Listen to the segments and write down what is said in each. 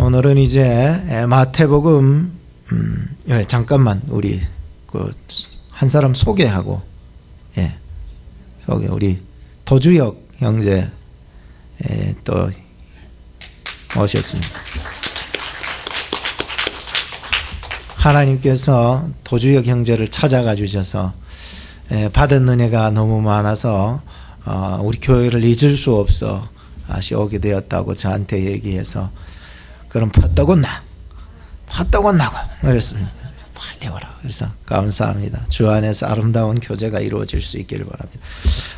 오늘은 이제 마태복음 잠깐만 우리 한 사람 소개하고 우리 도주혁 형제 또 오셨습니다. 하나님께서 도주혁 형제를 찾아가 주셔서 받은 은혜가 너무 많아서 우리 교회를 잊을 수 없어 다시 오게 되었다고 저한테 얘기해서 그럼 퍼떡은 나고 그랬습니다. 빨리 오라. 그래서 감사합니다. 주 안에서 아름다운 교제가 이루어질 수 있기를 바랍니다.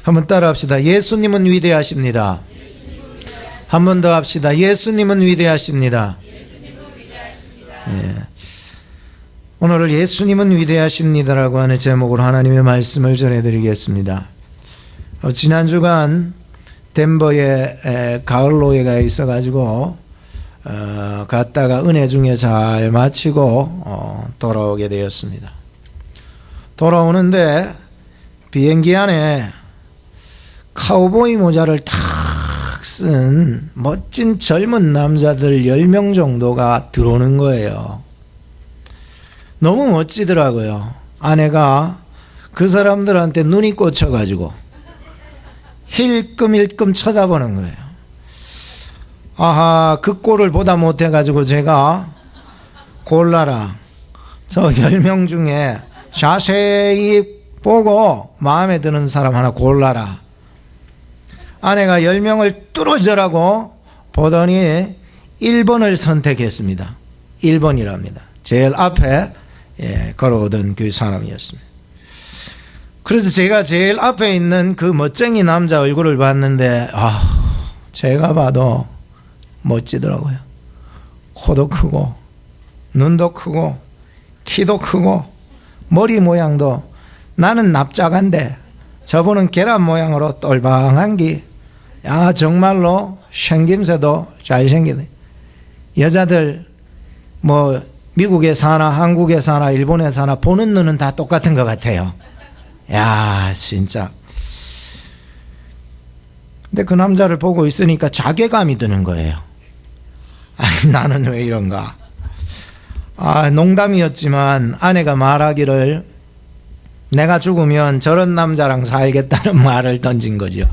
한번 따라합시다. 예수님은 위대하십니다. 한 번 더 합시다. 예수님은 위대하십니다. 오늘 예수님은 위대하십니다라고 하는 제목으로 하나님의 말씀을 전해드리겠습니다. 지난 주간 덴버에 가을로회가 있어가지고 갔다가 은혜 중에 잘 마치고 돌아오게 되었습니다. 돌아오는데 비행기 안에 카우보이 모자를 탁 쓴 멋진 젊은 남자들 10명 정도가 들어오는 거예요. 너무 멋지더라고요. 아내가 그 사람들한테 눈이 꽂혀가지고 힐끔힐끔 쳐다보는 거예요. 아하, 그 꼴을 보다 못해가지고 제가 골라라. 저 10명 중에 자세히 보고 마음에 드는 사람 하나 골라라. 아내가 10명을 뚫어져라고 보더니 1번을 선택했습니다. 1번이랍니다. 제일 앞에 걸어오던 그 사람이었습니다. 그래서 제가 제일 앞에 있는 그 멋쟁이 남자 얼굴을 봤는데 제가 봐도 멋지더라고요. 코도 크고 눈도 크고 키도 크고 머리 모양도 나는 납작한데 저분은 계란 모양으로 똘방한 게 정말로 생김새도 잘생기네. 여자들 뭐 미국에 사나 한국에 사나 일본에 사나 보는 눈은 다 똑같은 것 같아요. 진짜. 근데 그 남자를 보고 있으니까 자괴감이 드는 거예요. 나는 왜 이런가. 농담이었지만 아내가 말하기를 내가 죽으면 저런 남자랑 살겠다는 말을 던진 거죠.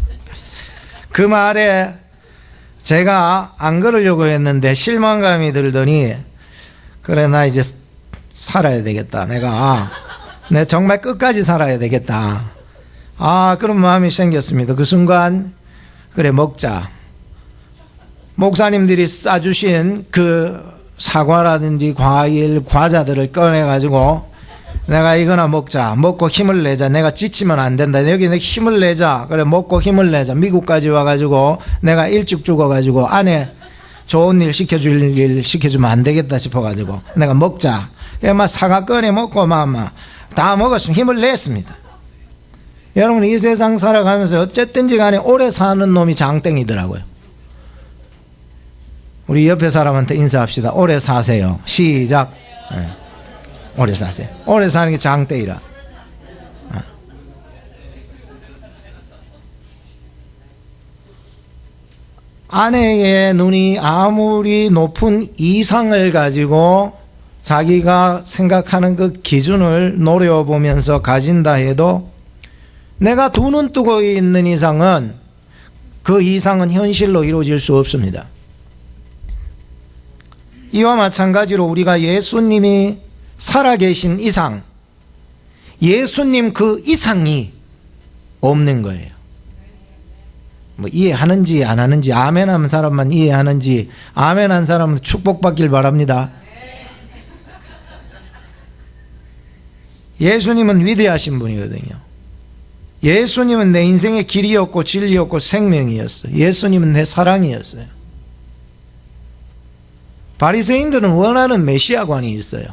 그 말에 제가 안 그러려고 했는데 실망감이 들더니 그래 나 이제 살아야 되겠다. 내가 정말 끝까지 살아야 되겠다. 그런 마음이 생겼습니다. 그 순간 그래 먹자. 목사님들이 싸주신 그 사과라든지 과일, 과자들을 꺼내가지고 내가 이거나 먹자. 먹고 힘을 내자. 내가 지치면 안 된다. 여기 내 힘을 내자. 그래 먹고 힘을 내자. 미국까지 와가지고 내가 일찍 죽어가지고 아내 좋은 일 시켜줄 일 시켜주면 안 되겠다 싶어가지고 내가 먹자. 막 사과 꺼내 먹고 다 먹었으면 힘을 냈습니다. 여러분 이 세상 살아가면서 어쨌든지 간에 오래 사는 놈이 장땡이더라고요. 우리 옆에 사람한테 인사합시다. 오래 사세요. 시작. 오래 사세요. 오래 사는 게 장땡이라. 아내의 눈이 아무리 높은 이상을 가지고 자기가 생각하는 그 기준을 노려보면서 가진다 해도 내가 두 눈 뜨고 있는 이상은 그 이상은 현실로 이루어질 수 없습니다. 이와 마찬가지로 우리가 예수님이 살아계신 이상, 예수님 그 이상이 없는 거예요. 뭐 이해하는지 안 하는지, 아멘 한 사람만 이해하는지, 아멘 한 사람은 축복받길 바랍니다. 예수님은 위대하신 분이거든요. 예수님은 내 인생의 길이었고 진리였고 생명이었어요. 예수님은 내 사랑이었어요. 바리새인들은 원하는 메시아관이 있어요.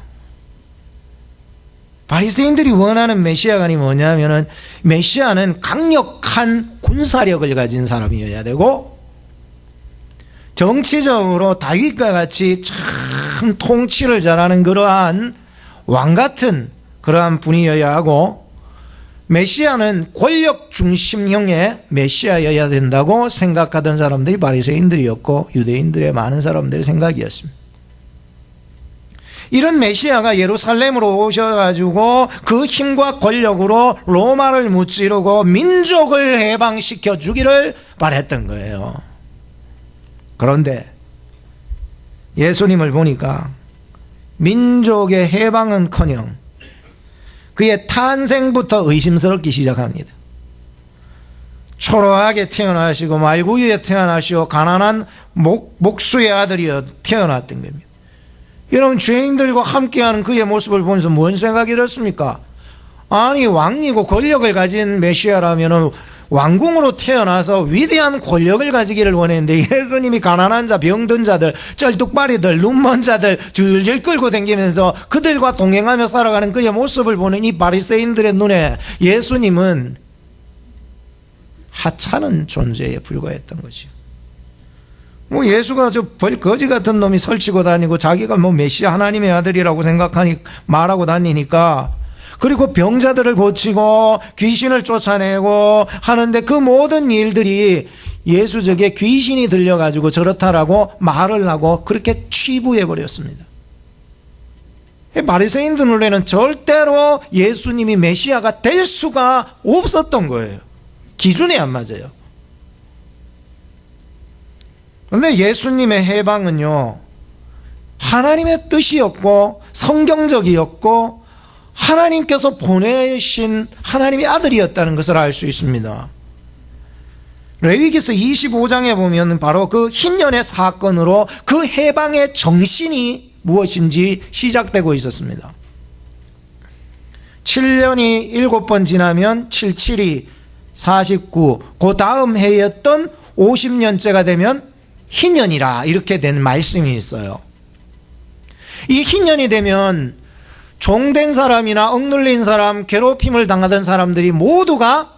바리새인들이 원하는 메시아관이 뭐냐면은 메시아는 강력한 군사력을 가진 사람이어야 되고 정치적으로 다윗과 같이 참 통치를 잘하는 그러한 왕 같은 그러한 분이어야 하고 메시아는 권력 중심형의 메시아여야 된다고 생각하던 사람들이 바리새인들이었고 유대인들의 많은 사람들의 생각이었습니다. 이런 메시아가 예루살렘으로 오셔가지고 그 힘과 권력으로 로마를 무찌르고 민족을 해방시켜 주기를 바랬던 거예요. 그런데 예수님을 보니까 민족의 해방은커녕 그의 탄생부터 의심스럽기 시작합니다. 초라하게 태어나시고 말구유에 태어나시고 가난한 목수의 아들이어 태어났던 겁니다. 여러분, 죄인들과 함께하는 그의 모습을 보면서 뭔 생각이 들었습니까? 아니, 왕이고 권력을 가진 메시아라면 왕궁으로 태어나서 위대한 권력을 가지기를 원했는데 예수님이 가난한 자, 병든 자들, 쩔뚝발이들, 눈먼 자들 줄줄 끌고 다니면서 그들과 동행하며 살아가는 그의 모습을 보는 이 바리새인들의 눈에 예수님은 하찮은 존재에 불과했던 거죠. 뭐 예수가 저 벌거지 같은 놈이 설치고 다니고 자기가 뭐 메시아 하나님의 아들이라고 생각하니 말하고 다니니까, 그리고 병자들을 고치고 귀신을 쫓아내고 하는데 그 모든 일들이 예수적에 귀신이 들려가지고 저렇다라고 말을 하고 그렇게 취부해버렸습니다. 바리새인들 눈에는 절대로 예수님이 메시아가 될 수가 없었던 거예요. 기준이 안 맞아요. 그런데 예수님의 해방은요, 하나님의 뜻이었고 성경적이었고 하나님께서 보내신 하나님의 아들이었다는 것을 알 수 있습니다. 레위기서 25장에 보면 바로 그 흰년의 사건으로 그 해방의 정신이 무엇인지 시작되고 있었습니다. 7년이 7번 지나면 77이 49, 그 다음 해였던 50년째가 되면 흰년이라 이렇게 된 말씀이 있어요. 이 흰년이 되면 종된 사람이나 억눌린 사람, 괴롭힘을 당하던 사람들이 모두가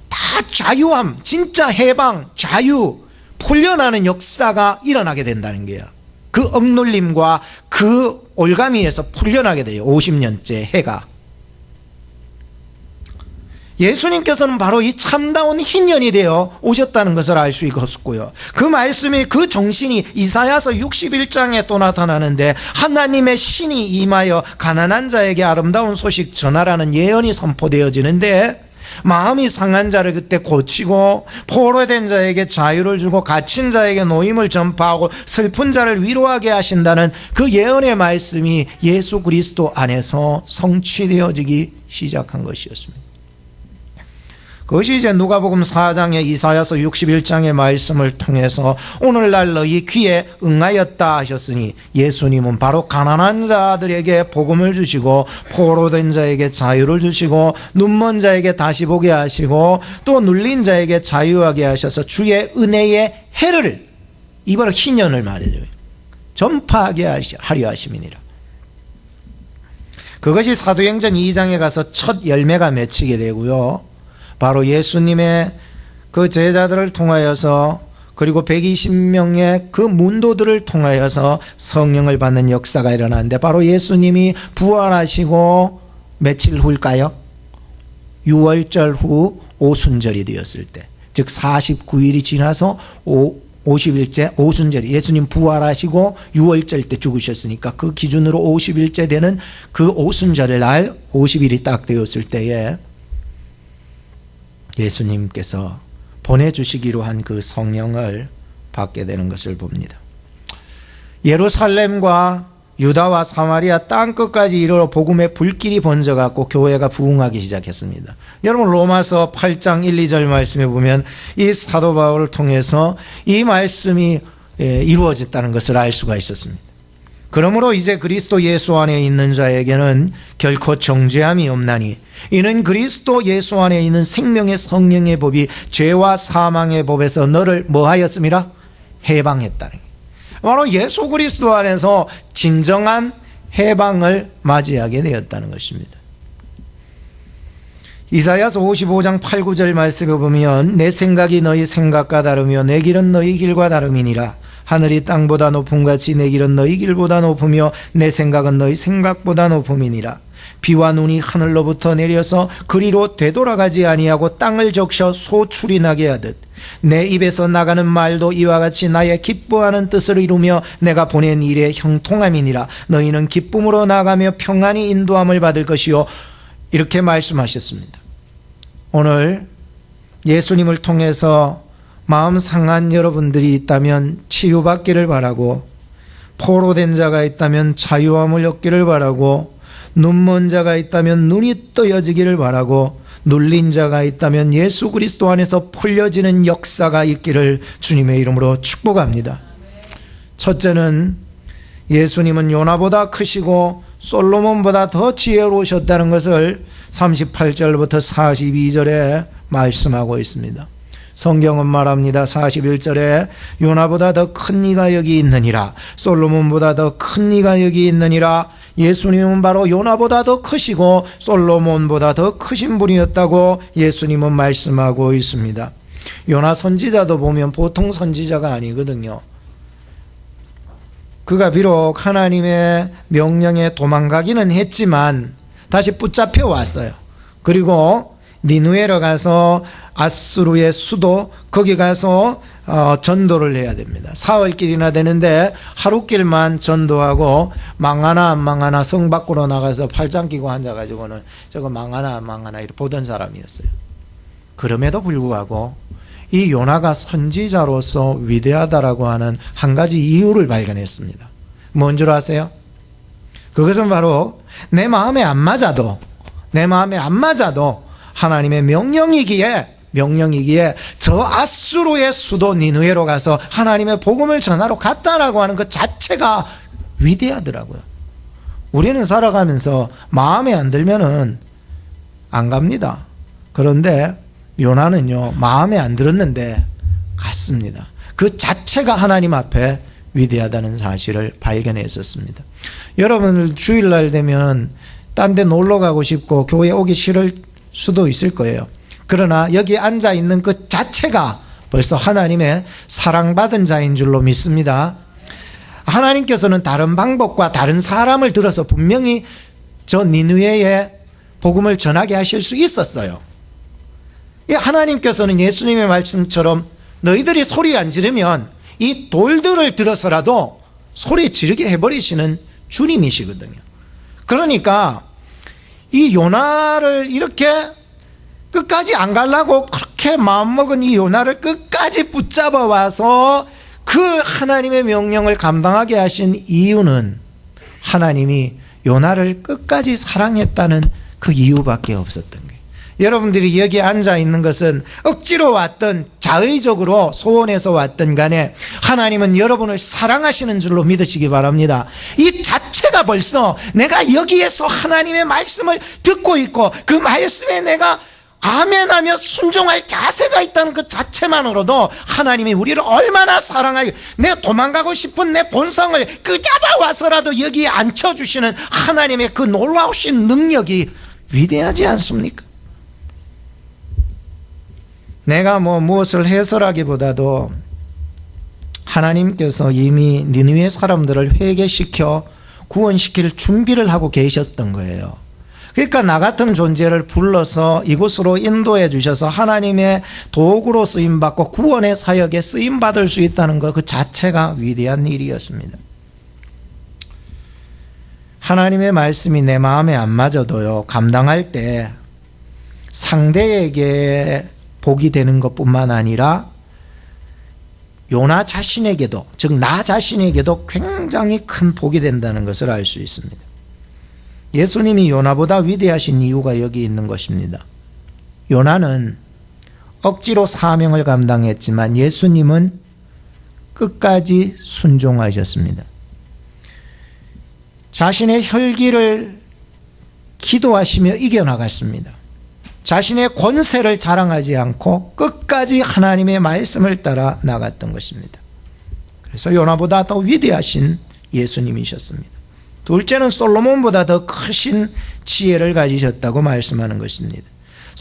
다 자유함, 진짜 해방, 자유, 풀려나는 역사가 일어나게 된다는 거예요. 그 억눌림과 그 올가미에서 풀려나게 돼요. 50년째 해가. 예수님께서는 바로 이 참다운 흰년이 되어 오셨다는 것을 알 수 있었고요. 그 말씀이, 그 정신이 이사야서 61장에 또 나타나는데 하나님의 신이 임하여 가난한 자에게 아름다운 소식 전하라는 예언이 선포되어지는데, 마음이 상한 자를 그때 고치고 포로된 자에게 자유를 주고 갇힌 자에게 노임을 전파하고 슬픈 자를 위로하게 하신다는 그 예언의 말씀이 예수 그리스도 안에서 성취되어지기 시작한 것이었습니다. 그것이 이제 누가복음 4장의 이사야서 61장의 말씀을 통해서 오늘날 너희 귀에 응하였다 하셨으니, 예수님은 바로 가난한 자들에게 복음을 주시고 포로된 자에게 자유를 주시고 눈먼 자에게 다시 보게 하시고 또 눌린 자에게 자유하게 하셔서 주의 은혜의 해를, 이 바로 흰년을 말해줘요, 전파하게 하려 하심이니라. 그것이 사도행전 2장에 가서 첫 열매가 맺히게 되고요, 바로 예수님의 그 제자들을 통하여서 그리고 120명의 그 문도들을 통하여서 성령을 받는 역사가 일어나는데, 바로 예수님이 부활하시고 며칠 후일까요? 6월절 후 오순절이 되었을 때, 즉 49일이 지나서 50일째 오순절이, 예수님 부활하시고 6월절 때 죽으셨으니까 그 기준으로 50일째 되는 그 오순절 날 50일이 딱 되었을 때에 예수님께서 보내주시기로 한 그 성령을 받게 되는 것을 봅니다. 예루살렘과 유다와 사마리아 땅끝까지 이르러 복음의 불길이 번져갖고 교회가 부흥하기 시작했습니다. 여러분, 로마서 8장 1, 2절 말씀에 보면 이 사도 바울을 통해서 이 말씀이 이루어졌다는 것을 알 수가 있었습니다. 그러므로 이제 그리스도 예수 안에 있는 자에게는 결코 정죄함이 없나니, 이는 그리스도 예수 안에 있는 생명의 성령의 법이 죄와 사망의 법에서 너를 뭐하였음이라? 해방했다는 거예요. 바로 예수 그리스도 안에서 진정한 해방을 맞이하게 되었다는 것입니다. 이사야서 55장 8, 9절 말씀을 보면 내 생각이 너희 생각과 다르며 내 길은 너희 길과 다름이니라. 하늘이 땅보다 높음같이 내 길은 너희 길보다 높으며 내 생각은 너희 생각보다 높음이니라. 비와 눈이 하늘로부터 내려서 그리로 되돌아가지 아니하고 땅을 적셔 소출이 나게 하듯 내 입에서 나가는 말도 이와 같이 나의 기뻐하는 뜻을 이루며 내가 보낸 일에 형통함이니라. 너희는 기쁨으로 나가며 평안히 인도함을 받을 것이요. 이렇게 말씀하셨습니다. 오늘 예수님을 통해서 마음 상한 여러분들이 있다면 치유받기를 바라고, 포로된 자가 있다면 자유함을 얻기를 바라고, 눈먼 자가 있다면 눈이 떠여지기를 바라고, 눌린 자가 있다면 예수 그리스도 안에서 풀려지는 역사가 있기를 주님의 이름으로 축복합니다. 첫째는 예수님은 요나보다 크시고 솔로몬보다 더 지혜로우셨다는 것을 38절부터 42절에 말씀하고 있습니다. 성경은 말합니다. 41절에 요나보다 더 큰 이가 여기 있느니라, 솔로몬보다 더 큰 이가 여기 있느니라. 예수님은 바로 요나보다 더 크시고 솔로몬보다 더 크신 분이었다고 예수님은 말씀하고 있습니다. 요나 선지자도 보면 보통 선지자가 아니거든요. 그가 비록 하나님의 명령에 도망가기는 했지만 다시 붙잡혀 왔어요. 그리고 니느웨로 가서 아수르의 수도, 거기 가서 전도를 해야 됩니다. 사흘길이나 되는데 하루길만 전도하고 망하나 안 망하나 성 밖으로 나가서 팔짱 끼고 앉아가지고는 저거 망하나 안 망하나 이렇게 보던 사람이었어요. 그럼에도 불구하고 이 요나가 선지자로서 위대하다라고 하는 한 가지 이유를 발견했습니다. 뭔 줄 아세요? 그것은 바로 내 마음에 안 맞아도 하나님의 명령이기에 저 아수르의 수도 니느웨로 가서 하나님의 복음을 전하러 갔다라고 하는 것 자체가 위대하더라고요. 우리는 살아가면서 마음에 안 들면은 안 갑니다. 그런데 요나는요, 마음에 안 들었는데 갔습니다. 그 자체가 하나님 앞에 위대하다는 사실을 발견했었습니다. 여러분 주일날 되면 딴 데 놀러 가고 싶고 교회 오기 싫을 수도 있을 거예요. 그러나 여기 앉아 있는 그 자체가 벌써 하나님의 사랑받은 자인 줄로 믿습니다. 하나님께서는 다른 방법과 다른 사람을 들어서 분명히 저 니느웨에 복음을 전하게 하실 수 있었어요. 하나님께서는 예수님의 말씀처럼 너희들이 소리 안 지르면 이 돌들을 들어서라도 소리 지르게 해버리시는 주님이시거든요. 그러니까 이 요나를 이렇게 끝까지 안 가려고 그렇게 마음먹은 이 요나를 끝까지 붙잡아 와서 그 하나님의 명령을 감당하게 하신 이유는 하나님이 요나를 끝까지 사랑했다는 그 이유밖에 없었던 거예요. 여러분들이 여기 앉아 있는 것은 억지로 왔든 자의적으로 소원해서 왔든 간에 하나님은 여러분을 사랑하시는 줄로 믿으시기 바랍니다. 이 자체가 벌써 내가 여기에서 하나님의 말씀을 듣고 있고 그 말씀에 내가 아멘하며 순종할 자세가 있다는 것 자체만으로도 하나님이 우리를 얼마나 사랑하고, 내가 도망가고 싶은 내 본성을 끄잡아 와서라도 여기에 앉혀주시는 하나님의 그 놀라우신 능력이 위대하지 않습니까? 내가 무엇을 해서라기보다도 하나님께서 이미 니느웨 사람들을 회개시켜 구원시킬 준비를 하고 계셨던 거예요. 그러니까 나 같은 존재를 불러서 이곳으로 인도해 주셔서 하나님의 도구로 쓰임받고 구원의 사역에 쓰임받을 수 있다는 것 그 자체가 위대한 일이었습니다. 하나님의 말씀이 내 마음에 안 맞아도요, 감당할 때 상대에게 복이 되는 것뿐만 아니라 요나 자신에게도, 즉 나 자신에게도 굉장히 큰 복이 된다는 것을 알 수 있습니다. 예수님이 요나보다 위대하신 이유가 여기 있는 것입니다. 요나는 억지로 사명을 감당했지만 예수님은 끝까지 순종하셨습니다. 자신의 혈기를 기도하시며 이겨나갔습니다. 자신의 권세를 자랑하지 않고 끝까지 하나님의 말씀을 따라 나갔던 것입니다. 그래서 요나보다 더 위대하신 예수님이셨습니다. 둘째는 솔로몬보다 더 크신 지혜를 가지셨다고 말씀하는 것입니다.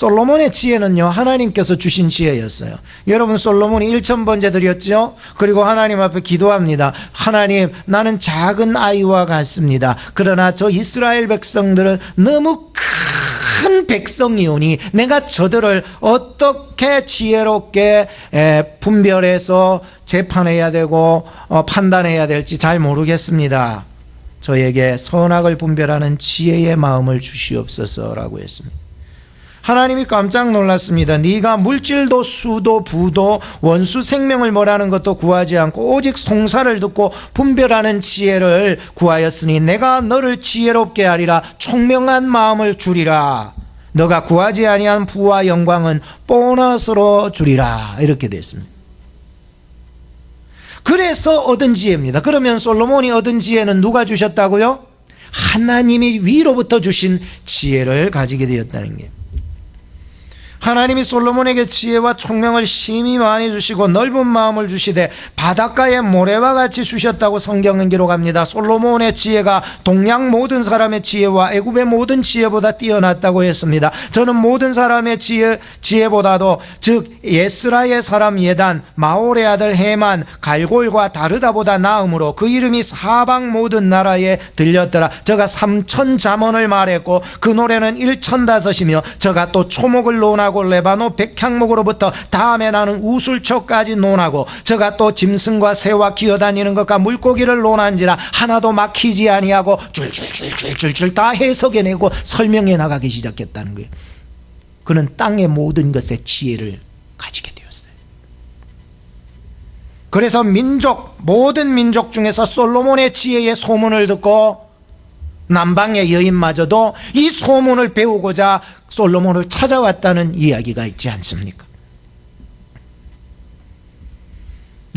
솔로몬의 지혜는요, 하나님께서 주신 지혜였어요. 여러분, 솔로몬이 1000번째 드렸죠? 그리고 하나님 앞에 기도합니다. 하나님, 나는 작은 아이와 같습니다. 그러나 저 이스라엘 백성들은 너무 큰 백성이오니 내가 저들을 어떻게 지혜롭게 분별해서 재판해야 되고 판단해야 될지 잘 모르겠습니다. 저에게 선악을 분별하는 지혜의 마음을 주시옵소서라고 했습니다. 하나님이 깜짝 놀랐습니다. 네가 물질도 수도 부도 원수 생명을 몰아는 것도 구하지 않고 오직 송사를 듣고 분별하는 지혜를 구하였으니 내가 너를 지혜롭게 하리라. 총명한 마음을 주리라. 너가 구하지 아니한 부와 영광은 보너스로 주리라. 이렇게 됐습니다. 그래서 얻은 지혜입니다. 그러면 솔로몬이 얻은 지혜는 누가 주셨다고요? 하나님이 위로부터 주신 지혜를 가지게 되었다는 게, 하나님이 솔로몬에게 지혜와 총명을 심히 많이 주시고 넓은 마음을 주시되 바닷가의 모래와 같이 주셨다고 성경은 기록합니다. 솔로몬의 지혜가 동양 모든 사람의 지혜와 애굽의 모든 지혜보다 뛰어났다고 했습니다. 저는 모든 사람의 지혜보다도, 즉 예스라의 사람 예단, 마올의 아들 헤만, 갈골과 다르다보다 나음으로 그 이름이 사방 모든 나라에 들렸더라. 저가 3000자문을 말했고 그 노래는 1005이며 저가 또 초목을 논하고 레바노 백향목으로부터 다음에 나는 우술초까지 논하고 저가 또 짐승과 새와 기어다니는 것과 물고기를 논한지라 하나도 막히지 아니하고 줄줄줄줄줄줄 다 해석해내고 설명해 나가기 시작했다는 거예요. 그는 땅의 모든 것에 지혜를 가지게 되었어요. 그래서 모든 민족 중에서 솔로몬의 지혜의 소문을 듣고 남방의 여인마저도 이 소문을 배우고자 솔로몬을 찾아왔다는 이야기가 있지 않습니까?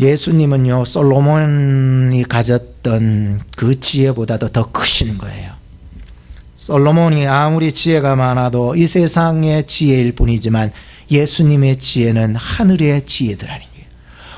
예수님은요, 솔로몬이 가졌던 그 지혜보다도 더 크신 거예요. 솔로몬이 아무리 지혜가 많아도 이 세상의 지혜일 뿐이지만 예수님의 지혜는 하늘의 지혜더라는 거예요.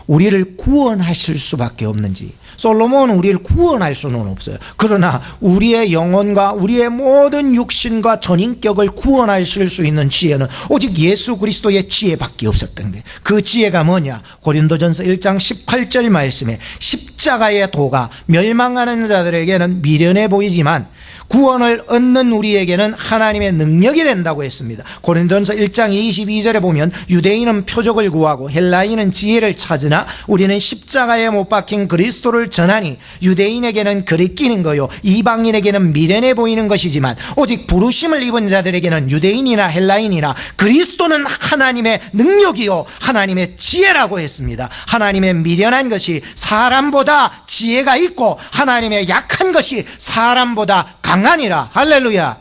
우리를 구원하실 수밖에 없는지, 솔로몬은 우리를 구원할 수는 없어요. 그러나 우리의 영혼과 우리의 모든 육신과 전인격을 구원하실 수 있는 지혜는 오직 예수 그리스도의 지혜밖에 없었던 거예요. 그 지혜가 뭐냐? 고린도전서 1장 18절 말씀에 십자가의 도가 멸망하는 자들에게는 미련해 보이지만 구원을 얻는 우리에게는 하나님의 능력이 된다고 했습니다. 고린도전서 1장 22절에 보면 유대인은 표적을 구하고 헬라인은 지혜를 찾으나 우리는 십자가에 못 박힌 그리스도를 전하니 유대인에게는 거리끼는 거요 이방인에게는 미련해 보이는 것이지만 오직 부르심을 입은 자들에게는 유대인이나 헬라인이나 그리스도는 하나님의 능력이요 하나님의 지혜라고 했습니다. 하나님의 미련한 것이 사람보다 지혜가 있고 하나님의 약한 것이 사람보다 강하니라. 할렐루야.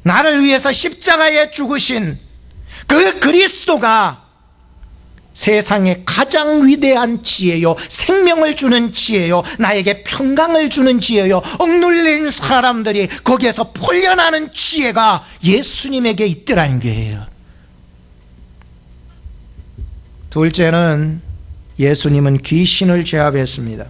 나를 위해서 십자가에 죽으신 그 그리스도가 세상의 가장 위대한 지혜요, 생명을 주는 지혜요, 나에게 평강을 주는 지혜요, 억눌린 사람들이 거기에서 풀려나는 지혜가 예수님에게 있더라는 거예요. 둘째는 예수님은 귀신을 제압했습니다.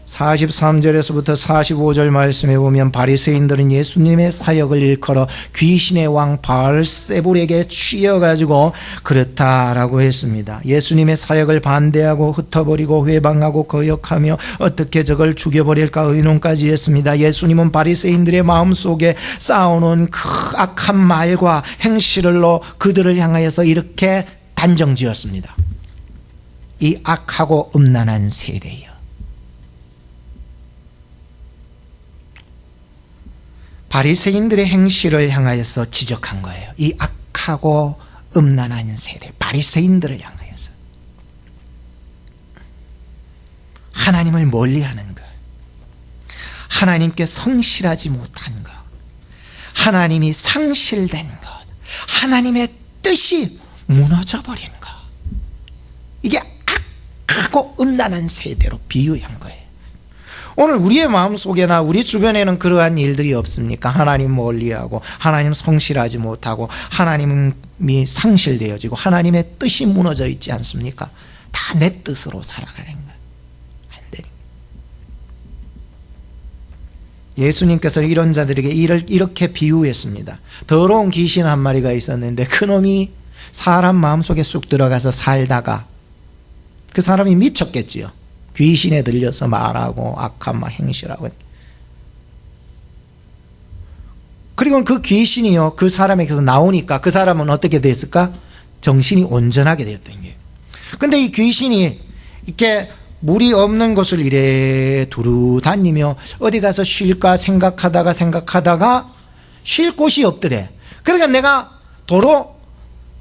43절에서부터 45절 말씀에 보면 바리새인들은 예수님의 사역을 일컬어 귀신의 왕 바알세불에게 취해가지고 그렇다라고 했습니다. 예수님의 사역을 반대하고 흩어버리고 회방하고 거역하며 어떻게 저걸 죽여버릴까 의논까지 했습니다. 예수님은 바리새인들의 마음속에 쌓아놓은 그 악한 말과 행실로 그들을 향하여서 이렇게 단정지었습니다. 이 악하고 음란한 세대여, 바리새인들의 행실을 향하여서 지적한 거예요. 이 악하고 음란한 세대, 바리새인들을 향하여서 하나님을 멀리하는 것, 하나님께 성실하지 못한 것, 하나님이 상실된 것, 하나님의 뜻이 무너져버린 것, 이게 악하고 음란한 세대로 비유한 거예요. 오늘 우리의 마음속에나 우리 주변에는 그러한 일들이 없습니까? 하나님 멀리하고 하나님 성실하지 못하고 하나님이 상실되어지고 하나님의 뜻이 무너져 있지 않습니까? 다 내 뜻으로 살아가는 거예요. 안 되는 거예요. 예수님께서는 이런 자들에게 이렇게 비유했습니다. 더러운 귀신 한 마리가 있었는데 그놈이 사람 마음속에 쑥 들어가서 살다가 그 사람이 미쳤겠지요. 귀신에 들려서 말하고 악한 행실하고. 그리고 그 귀신이요, 그 사람에게서 나오니까 그 사람은 어떻게 됐을까? 정신이 온전하게 되었던 게. 근데 이 귀신이 이렇게 물이 없는 곳을 이래 두루 다니며 어디 가서 쉴까 생각하다가 쉴 곳이 없더래. 그러니까 내가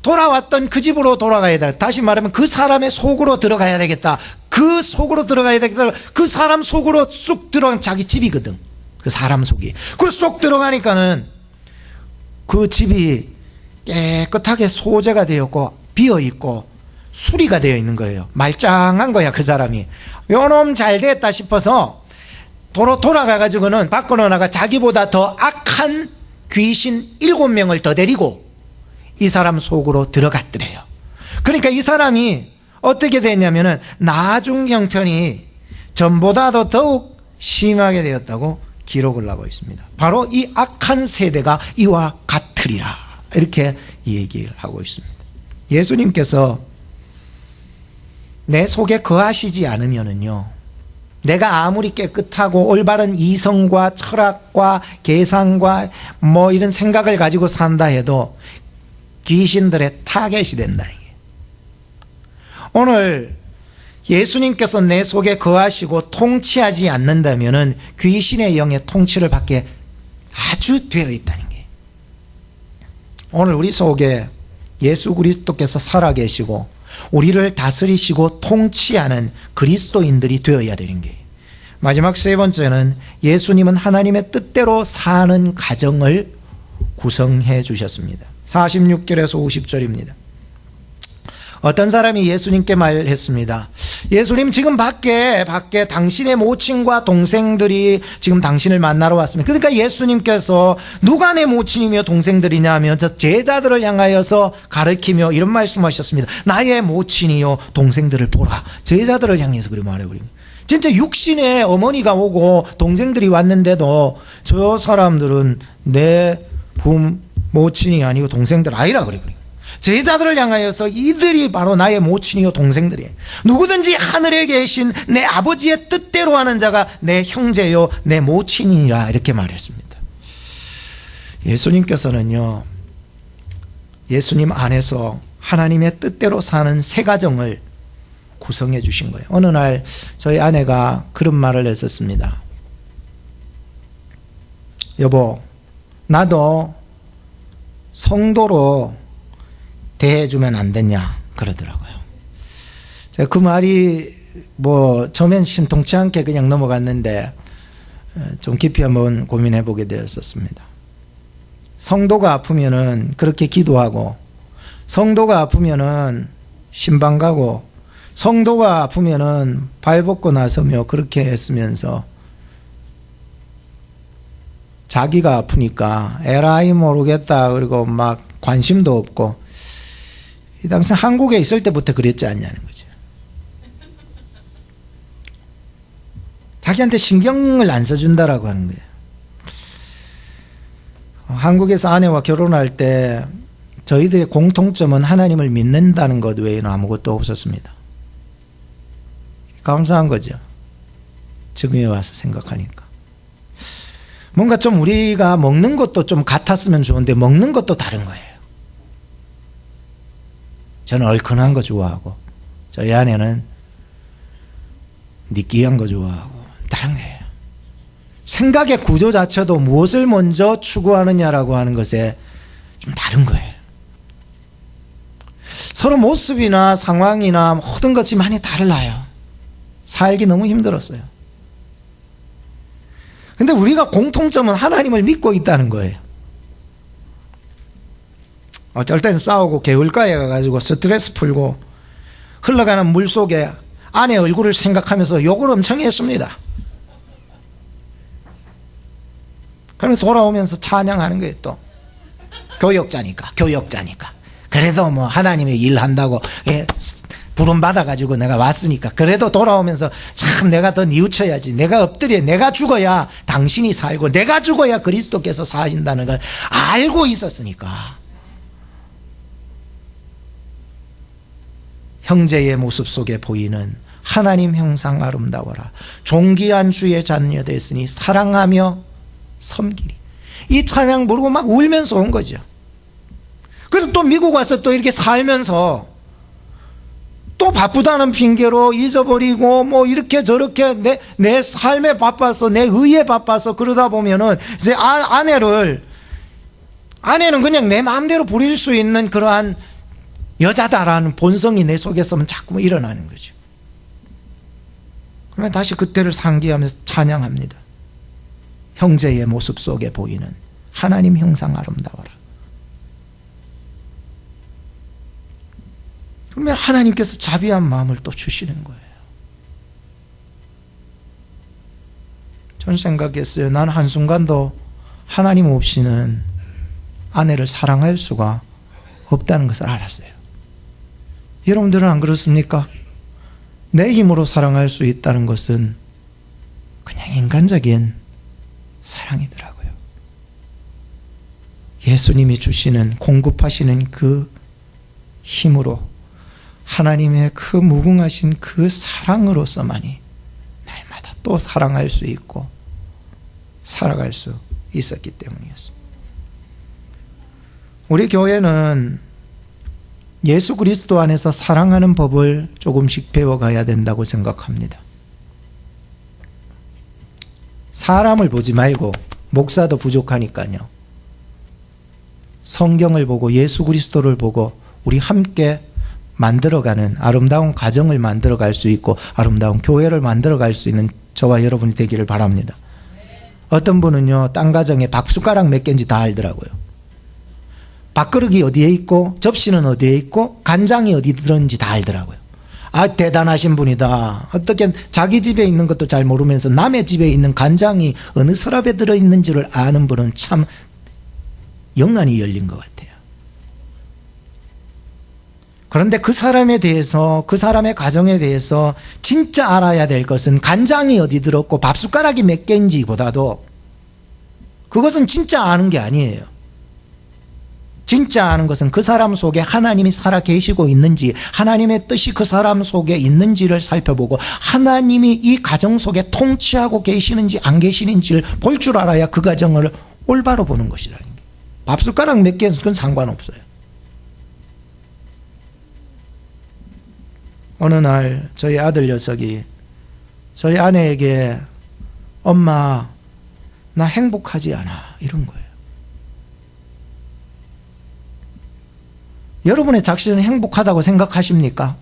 돌아왔던 그 집으로 돌아가야 돼. 다시 말하면 그 사람의 속으로 들어가야 되겠다. 그 속으로 들어가야 되겠다. 그 사람 속으로 쑥 들어간 자기 집이거든. 그 사람 속이. 그걸 쏙 들어가니까는 그 집이 깨끗하게 소재가 되었고 비어있고 수리가 되어 있는 거예요. 말짱한 거야, 그 사람이. 요놈 잘 됐다 싶어서 돌아가가지고는 밖으로 나가 자기보다 더 악한 귀신 7명을 더 데리고 이 사람 속으로 들어갔더래요. 그러니까 이 사람이 어떻게 됐냐면은 나중 형편이 전보다도 더욱 심하게 되었다고 기록을 하고 있습니다. 바로 이 악한 세대가 이와 같으리라, 이렇게 얘기를 하고 있습니다. 예수님께서 내 속에 거하시지 않으면은요, 내가 아무리 깨끗하고 올바른 이성과 철학과 계산과 이런 생각을 가지고 산다 해도 귀신들의 타겟이 된다는 게. 오늘 예수님께서 내 속에 거하시고 통치하지 않는다면은 귀신의 영의 통치를 받게 아주 되어 있다는 게. 오늘 우리 속에 예수 그리스도께서 살아계시고 우리를 다스리시고 통치하는 그리스도인들이 되어야 되는 게. 마지막 세 번째는 예수님은 하나님의 뜻대로 사는 가정을 구성해 주셨습니다. 46절에서 50절입니다. 어떤 사람이 예수님께 말했습니다. 예수님, 지금 밖에 당신의 모친과 동생들이 지금 당신을 만나러 왔습니다. 그러니까 예수님께서 누가 내 모친이며 동생들이냐 하며 저 제자들을 향하여서 가르치며 이런 말씀하셨습니다. 나의 모친이요 동생들을 보라. 제자들을 향해서 그렇게 말해버립니다. 진짜 육신의 어머니가 오고 동생들이 왔는데도 저 사람들은 내 모친이 아니고 동생들 아니라 그래버립니다. 제자들을 향하여서 이들이 바로 나의 모친이요 동생들이에요. 누구든지 하늘에 계신 내 아버지의 뜻대로 하는 자가 내 형제요 내 모친이라, 이렇게 말했습니다. 예수님께서는요, 예수님 안에서 하나님의 뜻대로 사는 새 가정을 구성해 주신 거예요. 어느 날 저희 아내가 그런 말을 했었습니다. 여보, 나도 성도로 대해주면 안 됐냐 그러더라고요. 제가 그 말이 처음엔 신통치 않게 그냥 넘어갔는데 좀 깊이 한번 고민해 보게 되었었습니다. 성도가 아프면은 그렇게 기도하고, 성도가 아프면은 신방 가고, 성도가 아프면은 발벗고 나서며 그렇게 했으면서 자기가 아프니까 에라이 모르겠다 그리고 막 관심도 없고, 이 당시 한국에 있을 때부터 그랬지 않냐는 거죠. 자기한테 신경을 안 써준다라고 하는 거예요. 한국에서 아내와 결혼할 때 저희들의 공통점은 하나님을 믿는다는 것 외에는 아무것도 없었습니다. 감사한 거죠. 지금에 와서 생각하니까. 뭔가 좀 우리가 먹는 것도 좀 같았으면 좋은데 먹는 것도 다른 거예요. 저는 얼큰한 거 좋아하고 저희 아내는 느끼한 거 좋아하고 다른 거예요. 생각의 구조 자체도 무엇을 먼저 추구하느냐라고 하는 것에 좀 다른 거예요. 서로 모습이나 상황이나 모든 것이 많이 달라요. 살기 너무 힘들었어요. 근데 우리가 공통점은 하나님을 믿고 있다는 거예요. 어쩔 때는 싸우고 개울가에 가가지고 스트레스 풀고 흘러가는 물 속에 아내 얼굴을 생각하면서 욕을 엄청 했습니다. 그러면 돌아오면서 찬양하는 거예요. 또 교역자니까 그래도 하나님의 일 한다고 부름 받아가지고 내가 왔으니까 그래도 돌아오면서 참 내가 더 뉘우쳐야지, 내가 엎드려, 내가 죽어야 당신이 살고 내가 죽어야 그리스도께서 사신다는 걸 알고 있었으니까. 형제의 모습 속에 보이는 하나님 형상 아름다워라, 존귀한 주의 자녀 됐으니 사랑하며 섬기리. 이 찬양 부르고 막 울면서 온 거죠. 그래서 또 미국 와서 또 이렇게 살면서 또 바쁘다는 핑계로 잊어버리고 뭐 이렇게 저렇게 내 삶에 바빠서, 내 의에 바빠서 그러다 보면은 이제 아내는 그냥 내 마음대로 부릴 수 있는 그러한 여자다라는 본성이 내 속에서만 자꾸 일어나는 거죠. 그러면 다시 그때를 상기하면서 찬양합니다. 형제의 모습 속에 보이는 하나님 형상 아름다워라. 그러면 하나님께서 자비한 마음을 또 주시는 거예요. 전 생각했어요. 난 한순간도 하나님 없이는 아내를 사랑할 수가 없다는 것을 알았어요. 여러분들은 안 그렇습니까? 내 힘으로 사랑할 수 있다는 것은 그냥 인간적인 사랑이더라고요. 예수님이 주시는, 공급하시는 그 힘으로, 하나님의 그 무궁하신 그 사랑으로서만이 날마다 또 사랑할 수 있고 살아갈 수 있었기 때문이었습니다. 우리 교회는 예수 그리스도 안에서 사랑하는 법을 조금씩 배워가야 된다고 생각합니다. 사람을 보지 말고, 목사도 부족하니까요, 성경을 보고 예수 그리스도를 보고 우리 함께 만들어가는 아름다운 가정을 만들어갈 수 있고 아름다운 교회를 만들어갈 수 있는 저와 여러분이 되기를 바랍니다. 어떤 분은요, 딴 가정에 밥숟가락 몇 개인지 다 알더라고요. 밥그릇이 어디에 있고 접시는 어디에 있고 간장이 어디 들었는지 다 알더라고요. 아, 대단하신 분이다. 어떻게 자기 집에 있는 것도 잘 모르면서 남의 집에 있는 간장이 어느 서랍에 들어있는지를 아는 분은 참 영안이 열린 것 같아요. 그런데 그 사람에 대해서, 그 사람의 가정에 대해서 진짜 알아야 될 것은 간장이 어디 들었고 밥숟가락이 몇 개인지 보다도, 그것은 진짜 아는 게 아니에요. 진짜 아는 것은 그 사람 속에 하나님이 살아 계시고 있는지, 하나님의 뜻이 그 사람 속에 있는지를 살펴보고 하나님이 이 가정 속에 통치하고 계시는지 안 계시는지를 볼 줄 알아야 그 가정을 올바로 보는 것이라는 거예요. 밥숟가락 몇 개는 그건 상관없어요. 어느 날 저희 아들 녀석이 저희 아내에게 엄마 나 행복하지 않아 이런 거예요. 여러분의 자식은 행복하다고 생각하십니까?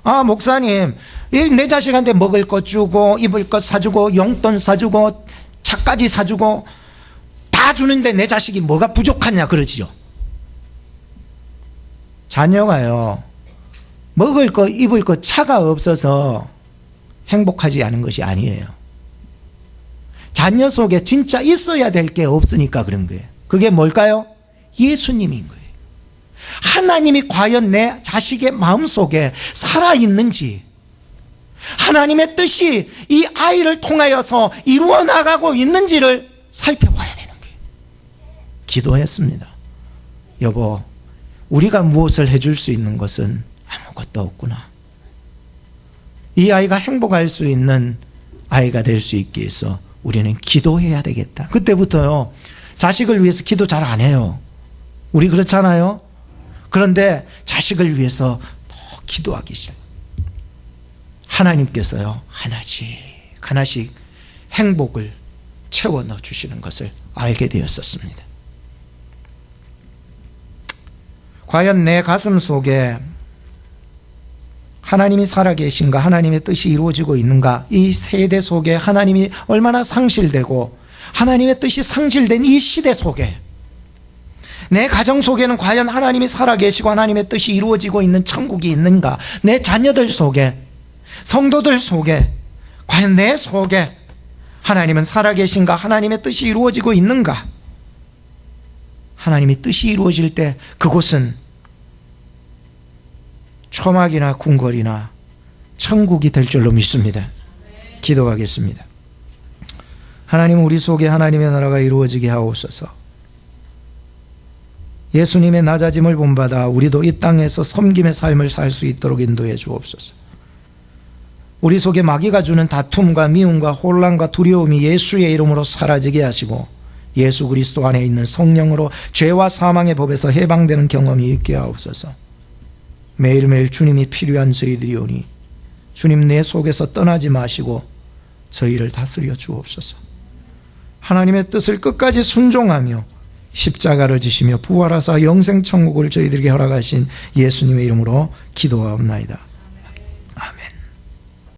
아, 목사님, 내 자식한테 먹을 것 주고 입을 것 사주고 용돈 사주고 차까지 사주고 다 주는데 내 자식이 뭐가 부족하냐 그러지요. 자녀가요, 먹을 것 입을 것 차가 없어서 행복하지 않은 것이 아니에요. 자녀 속에 진짜 있어야 될 게 없으니까 그런 거예요. 그게 뭘까요? 예수님인 거예요. 하나님이 과연 내 자식의 마음속에 살아있는지, 하나님의 뜻이 이 아이를 통하여서 이루어 나가고 있는지를 살펴봐야 되는 거예요. 기도했습니다. 여보, 우리가 무엇을 해줄 수 있는 것은 아무것도 없구나. 이 아이가 행복할 수 있는 아이가 될 수 있기 위해서 우리는 기도해야 되겠다. 그때부터요, 자식을 위해서 기도 잘 안 해요. 우리 그렇잖아요. 그런데 자식을 위해서 더 기도하기 시작. 하나님께서요, 하나씩 하나씩 행복을 채워 넣어 주시는 것을 알게 되었었습니다. 과연 내 가슴 속에 하나님이 살아계신가, 하나님의 뜻이 이루어지고 있는가, 이 세대 속에 하나님이 얼마나 상실되고 하나님의 뜻이 상실된 이 시대 속에 내 가정 속에는 과연 하나님이 살아계시고 하나님의 뜻이 이루어지고 있는 천국이 있는가, 내 자녀들 속에, 성도들 속에 과연 내 속에 하나님은 살아계신가, 하나님의 뜻이 이루어지고 있는가. 하나님의 뜻이 이루어질 때 그곳은 초막이나 궁궐이나 천국이 될 줄로 믿습니다. 기도하겠습니다. 하나님, 우리 속에 하나님의 나라가 이루어지게 하옵소서. 예수님의 낮아짐을 본받아 우리도 이 땅에서 섬김의 삶을 살 수 있도록 인도해 주옵소서. 우리 속에 마귀가 주는 다툼과 미움과 혼란과 두려움이 예수의 이름으로 사라지게 하시고 예수 그리스도 안에 있는 성령으로 죄와 사망의 법에서 해방되는 경험이 있게 하옵소서. 매일매일 주님이 필요한 저희들이오니 주님, 내 속에서 떠나지 마시고 저희를 다스려 주옵소서. 하나님의 뜻을 끝까지 순종하며 십자가를 지시며 부활하사 영생천국을 저희들에게 허락하신 예수님의 이름으로 기도하옵나이다.